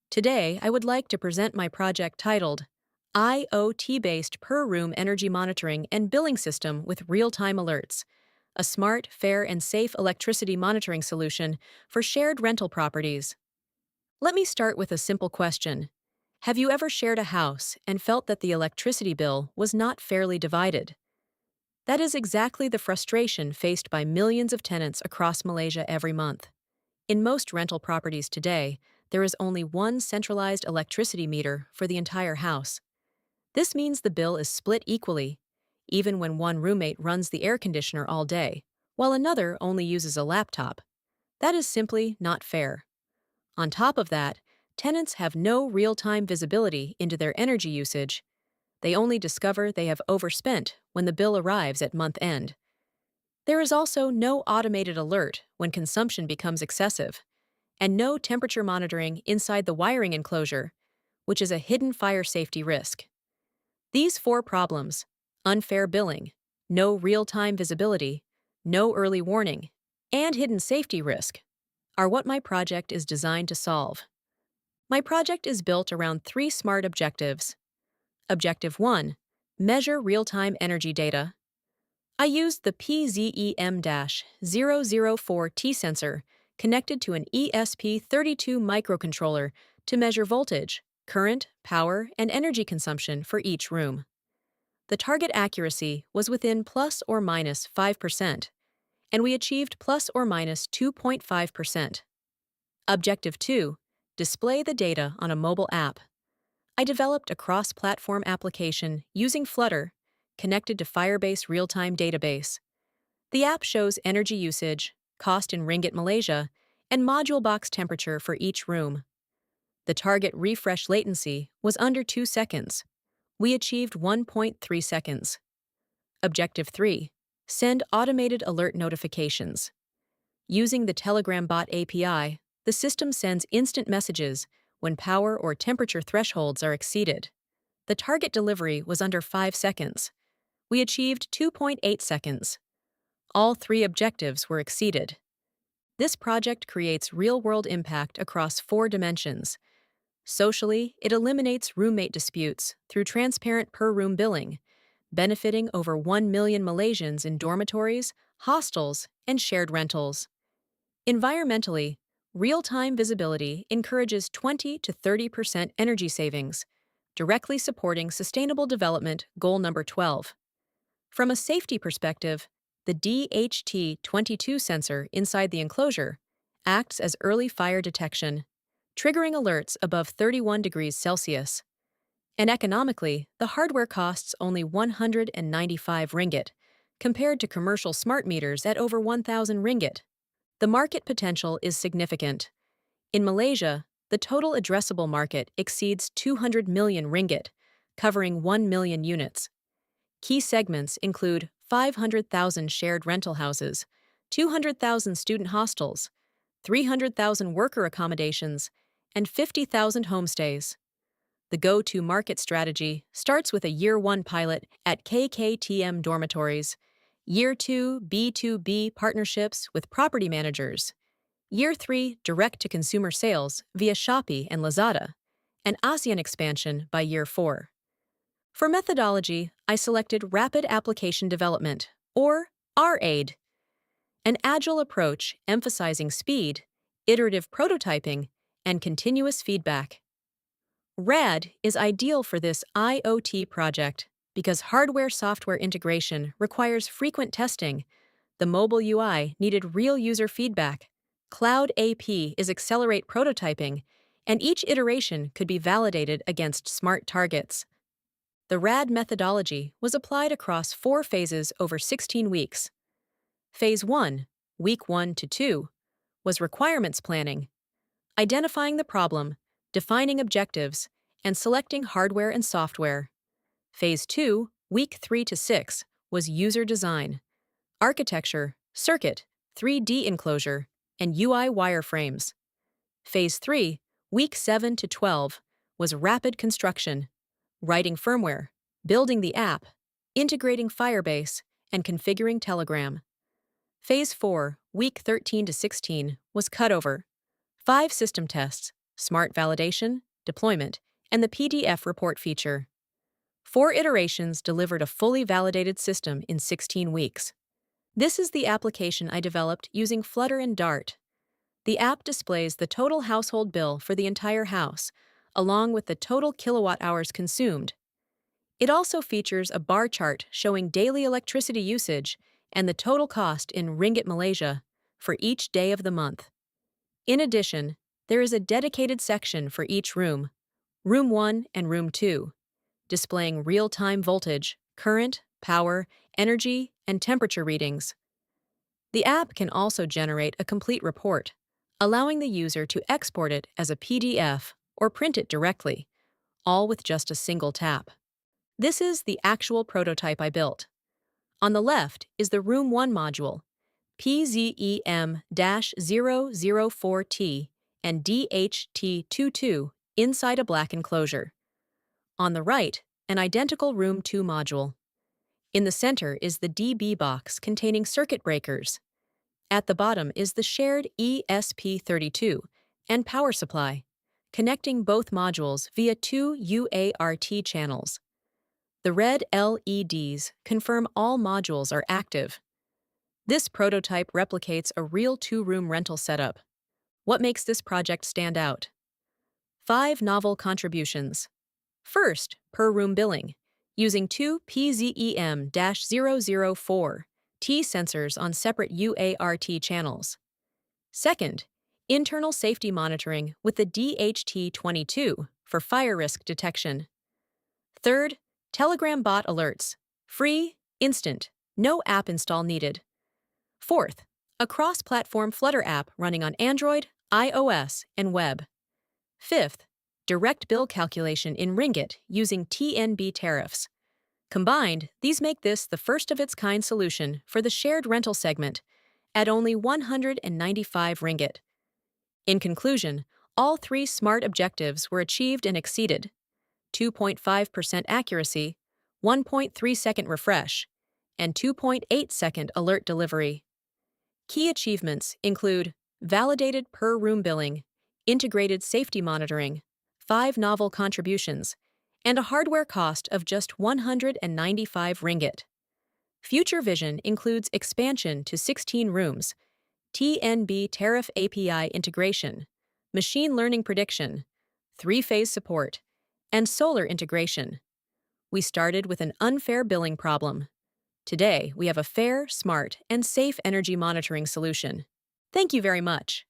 Today, I would like to present my project titled IoT-based per-room energy monitoring and billing system with real-time alerts, a smart, fair, and safe electricity monitoring solution for shared rental properties. Let me start with a simple question. Have you ever shared a house and felt that the electricity bill was not fairly divided? That is exactly the frustration faced by millions of tenants across Malaysia every month. In most rental properties today, there is only one centralized electricity meter for the entire house. This means the bill is split equally, even when one roommate runs the air conditioner all day, while another only uses a laptop. That is simply not fair. On top of that, tenants have no real-time visibility into their energy usage. They only discover they have overspent when the bill arrives at month end. There is also no automated alert when consumption becomes excessive, and no temperature monitoring inside the wiring enclosure, which is a hidden fire safety risk. These four problems, unfair billing, no real-time visibility, no early warning, and hidden safety risk, are what my project is designed to solve. My project is built around three SMART objectives. Objective 1. Measure real-time energy data. I used the PZEM-004T sensor connected to an ESP32 microcontroller to measure voltage, current, power, and energy consumption for each room. The target accuracy was within plus or minus 5%, and we achieved plus or minus 2.5%. Objective 2. Display the data on a mobile app. I developed a cross-platform application using Flutter, connected to Firebase real-time database. The app shows energy usage, cost in ringgit Malaysia, and module box temperature for each room. The target refresh latency was under 2 seconds. We achieved 1.3 seconds. Objective 3. Send automated alert notifications. Using the Telegram bot API, the system sends instant messages when power or temperature thresholds are exceeded. The target delivery was under 5 seconds. We achieved 2.8 seconds. All three objectives were exceeded. This project creates real-world impact across 4 dimensions. Socially, it eliminates roommate disputes through transparent per-room billing, benefiting over 1 million Malaysians in dormitories, hostels, and shared rentals. Environmentally, real-time visibility encourages 20 to 30% energy savings, directly supporting Sustainable Development Goal number 12. From a safety perspective, the DHT22 sensor inside the enclosure acts as early fire detection, triggering alerts above 31 degrees Celsius. And economically, the hardware costs only 195 ringgit, compared to commercial smart meters at over 1,000 ringgit. The market potential is significant. In Malaysia, the total addressable market exceeds 200 million ringgit, covering 1 million units. Key segments include 500,000 shared rental houses, 200,000 student hostels, 300,000 worker accommodations, and 50,000 homestays. The go-to market strategy starts with a Year 1 pilot at KKTM dormitories, Year 2 B2B partnerships with property managers, Year 3 direct-to-consumer sales via Shopee and Lazada, and ASEAN expansion by Year 4. For methodology, I selected Rapid Application Development, or RAID, an agile approach emphasizing speed, iterative prototyping, and continuous feedback. RAD is ideal for this IoT project because hardware-software integration requires frequent testing. The mobile UI needed real user feedback. Cloud AP is accelerate prototyping, and each iteration could be validated against smart targets. The RAD methodology was applied across 4 phases over 16 weeks. Phase 1, week 1 to 2, was requirements planning, identifying the problem, defining objectives, and selecting hardware and software. Phase 2, week 3 to 6, was user design, architecture, circuit, 3D enclosure, and UI wireframes. Phase 3, week 7 to 12, was rapid construction, writing firmware, building the app, integrating Firebase, and configuring Telegram. Phase 4, week 13 to 16, was cutover, 5 system tests, smart validation, deployment, and the PDF report feature. 4 iterations delivered a fully validated system in 16 weeks. This is the application I developed using Flutter and Dart. The app displays the total household bill for the entire house, along with the total kilowatt hours consumed. It also features a bar chart showing daily electricity usage and the total cost in Ringgit Malaysia for each day of the month. In addition, there is a dedicated section for each room, Room 1 and Room 2, displaying real-time voltage, current, power, energy, and temperature readings. The app can also generate a complete report, allowing the user to export it as a PDF or print it directly, all with just a single tap. This is the actual prototype I built. On the left is the Room 1 module, PZEM-004T and DHT22 inside a black enclosure. On the right, an identical Room 2 module. In the center is the DB box containing circuit breakers. At the bottom is the shared ESP32 and power supply, connecting both modules via 2 UART channels. The red LEDs confirm all modules are active. This prototype replicates a real 2-room rental setup. What makes this project stand out? 5 novel contributions. First, per-room billing, using 2 PZEM-004 T sensors on separate UART channels. Second, internal safety monitoring with the DHT22 for fire risk detection. Third, Telegram bot alerts, free, instant, no app install needed. Fourth, a cross-platform Flutter app running on Android, iOS, and web. Fifth, direct bill calculation in Ringgit using TNB tariffs. Combined, these make this the first-of-its-kind solution for the shared rental segment at only 195 Ringgit. In conclusion, all 3 smart objectives were achieved and exceeded: 2.5% accuracy, 1.3-second refresh, and 2.8-second alert delivery. Key achievements include validated per-room billing, integrated safety monitoring, 5 novel contributions, and a hardware cost of just 195 ringgit. Future vision includes expansion to 16 rooms, TNB tariff API integration, machine learning prediction, 3-phase support, and solar integration. We started with an unfair billing problem. Today, we have a fair, smart, and safe energy monitoring solution. Thank you very much.